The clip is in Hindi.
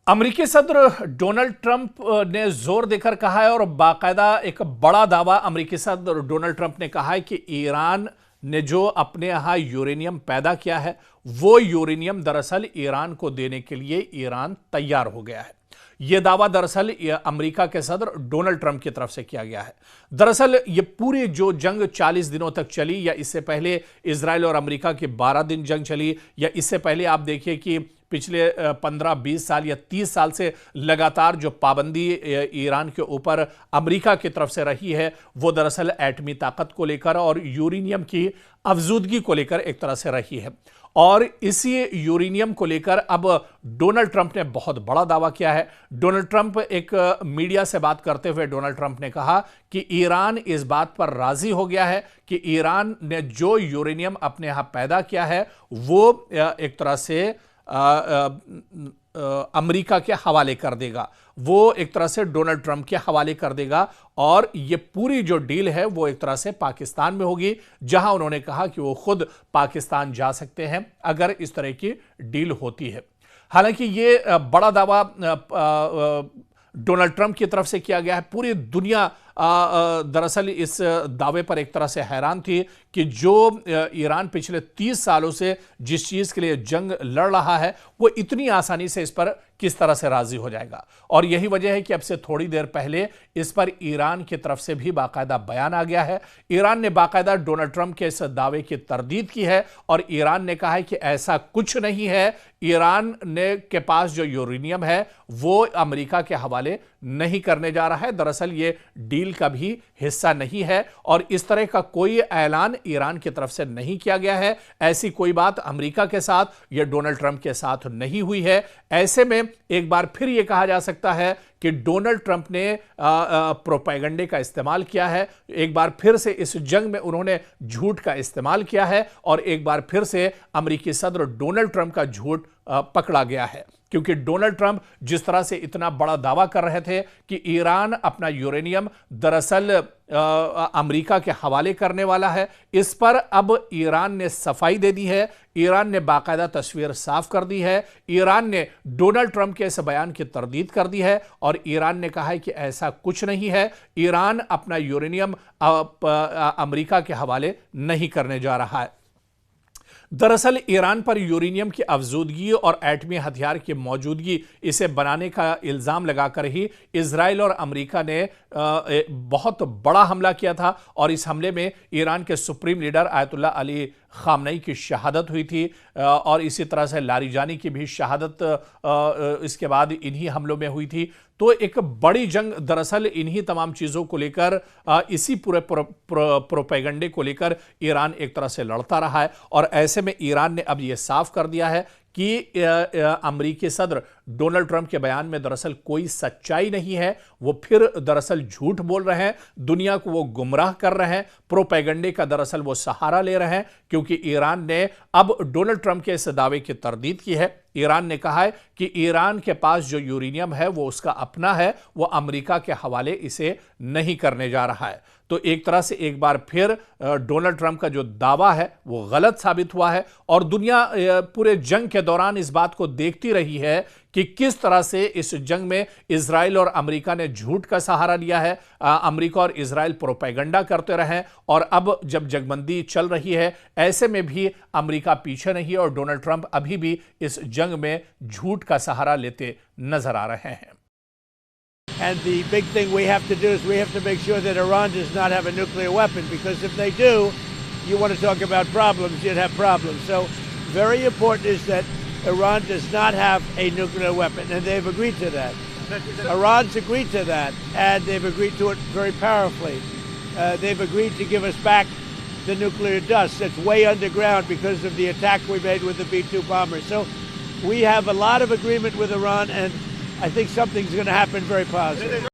अमेरिकी सदर डोनाल्ड ट्रंप ने जोर देकर कहा है और बाकायदा एक बड़ा दावा अमेरिकी सदर डोनाल्ड ट्रंप ने कहा है कि ईरान ने जो अपने यहां यूरेनियम पैदा किया है वो यूरेनियम दरअसल ईरान को देने के लिए ईरान तैयार हो गया है। यह दावा दरअसल अमेरिका के सदर डोनाल्ड ट्रंप की तरफ से किया गया है। दरअसल ये पूरी जो जंग 40 दिनों तक चली, या इससे पहले इजराइल और अमेरिका की 12 दिन जंग चली, या इससे पहले आप देखिए कि पिछले 15-20 साल या 30 साल से लगातार जो पाबंदी ईरान के ऊपर अमेरिका की तरफ से रही है वो दरअसल एटमी ताकत को लेकर और यूरेनियम की अफजूदगी को लेकर एक तरह से रही है। और इसी यूरेनियम को लेकर अब डोनाल्ड ट्रंप ने बहुत बड़ा दावा किया है। डोनाल्ड ट्रंप एक मीडिया से बात करते हुए डोनाल्ड ट्रंप ने कहा कि ईरान इस बात पर राजी हो गया है कि ईरान ने जो यूरेनियम अपने यहां पैदा किया है वो एक तरह से अमेरिका के हवाले कर देगा, वो एक तरह से डोनाल्ड ट्रंप के हवाले कर देगा। और ये पूरी जो डील है वो एक तरह से पाकिस्तान में होगी, जहां उन्होंने कहा कि वो खुद पाकिस्तान जा सकते हैं अगर इस तरह की डील होती है। हालांकि ये बड़ा दावा डोनाल्ड ट्रंप की तरफ से किया गया है। पूरी दुनिया दरअसल इस दावे पर एक तरह से हैरान थी कि जो ईरान पिछले 30 सालों से जिस चीज के लिए जंग लड़ रहा है वो इतनी आसानी से इस पर किस तरह से राजी हो जाएगा। और यही वजह है कि अब से थोड़ी देर पहले इस पर ईरान की तरफ से भी बाकायदा बयान आ गया है। ईरान ने बाकायदा डोनाल्ड ट्रंप के इस दावे की तरदीद की है और ईरान ने कहा है कि ऐसा कुछ नहीं है। ईरान ने के पास जो यूरेनियम है वो अमेरिका के हवाले नहीं करने जा रहा है, दरअसल ये डील का भी हिस्सा नहीं है और इस तरह का कोई ऐलान ईरान की तरफ से नहीं किया गया है। ऐसी कोई बात अमेरिका के साथ या डोनाल्ड ट्रंप के साथ नहीं हुई है। ऐसे में एक बार फिर यह कहा जा सकता है कि डोनाल्ड ट्रंप ने प्रोपेगेंडे का इस्तेमाल किया है। एक बार फिर से इस जंग में उन्होंने झूठ का इस्तेमाल किया है और एक बार फिर से अमेरिकी सदर डोनाल्ड ट्रंप का झूठ पकड़ा गया है, क्योंकि डोनाल्ड ट्रंप जिस तरह से इतना बड़ा दावा कर रहे थे कि ईरान अपना यूरेनियम दरअसल अमेरिका के हवाले करने वाला है, इस पर अब ईरान ने सफाई दे दी है। ईरान ने बाकायदा तस्वीर साफ कर दी है। ईरान ने डोनाल्ड ट्रंप के इस बयान की तरदीद कर दी है और ईरान ने कहा है कि ऐसा कुछ नहीं है। ईरान अपना यूरेनियम अमेरिका के हवाले नहीं करने जा रहा है। दरअसल ईरान पर यूरेनियम की अफजूदगी और एटमी हथियार की मौजूदगी, इसे बनाने का इल्ज़ाम लगाकर ही इजराइल और अमेरिका ने बहुत बड़ा हमला किया था और इस हमले में ईरान के सुप्रीम लीडर आयतुल्लाह अली खामनई की शहादत हुई थी और इसी तरह से लारिजानी की भी शहादत इसके बाद इन्हीं हमलों में हुई थी। तो एक बड़ी जंग दरअसल इन्हीं तमाम चीज़ों को लेकर, इसी पूरे प्रोपेगेंडे को लेकर ईरान एक तरह से लड़ता रहा है। और ऐसे में ईरान ने अब यह साफ कर दिया है कि अमेरिकी सदर डोनाल्ड ट्रंप के बयान में दरअसल कोई सच्चाई नहीं है। वो फिर दरअसल झूठ बोल रहे हैं, दुनिया को वो गुमराह कर रहे हैं, प्रोपेगेंडे का दरअसल वो सहारा ले रहे हैं, क्योंकि ईरान ने अब डोनाल्ड ट्रंप के इस दावे की तरदीद की है। ईरान ने कहा है कि ईरान के पास जो यूरेनियम है वो उसका अपना है, वो अमेरिका के हवाले इसे नहीं करने जा रहा है। तो एक तरह से एक बार फिर डोनाल्ड ट्रंप का जो दावा है वो गलत साबित हुआ है और दुनिया पूरे जंग के दौरान इस बात को देखती रही है कि किस तरह से इस जंग में इजराइल और अमेरिका ने झूठ का सहारा लिया है। अमेरिका और इजराइल प्रोपेगेंडा करते रहे और अब जब जंगबंदी चल रही है ऐसे में भी अमेरिका पीछे नहीं और डोनाल्ड ट्रंप अभी भी इस जंग में झूठ का सहारा लेते नजर आ रहे हैं। And the big thing we have to do is we have to make sure that Iran does not have a nuclear weapon, because if they do, you want to talk about problems, you'd have problems. So very important is that Iran does not have a nuclear weapon, and they've agreed to that. Iran's agreed to that, and they've agreed to it very powerfully. They've agreed to give us back the nuclear dust that's way underground because of the attack we made with the B-2 bombers. So we have a lot of agreement with Iran, and I think something's going to happen very positive.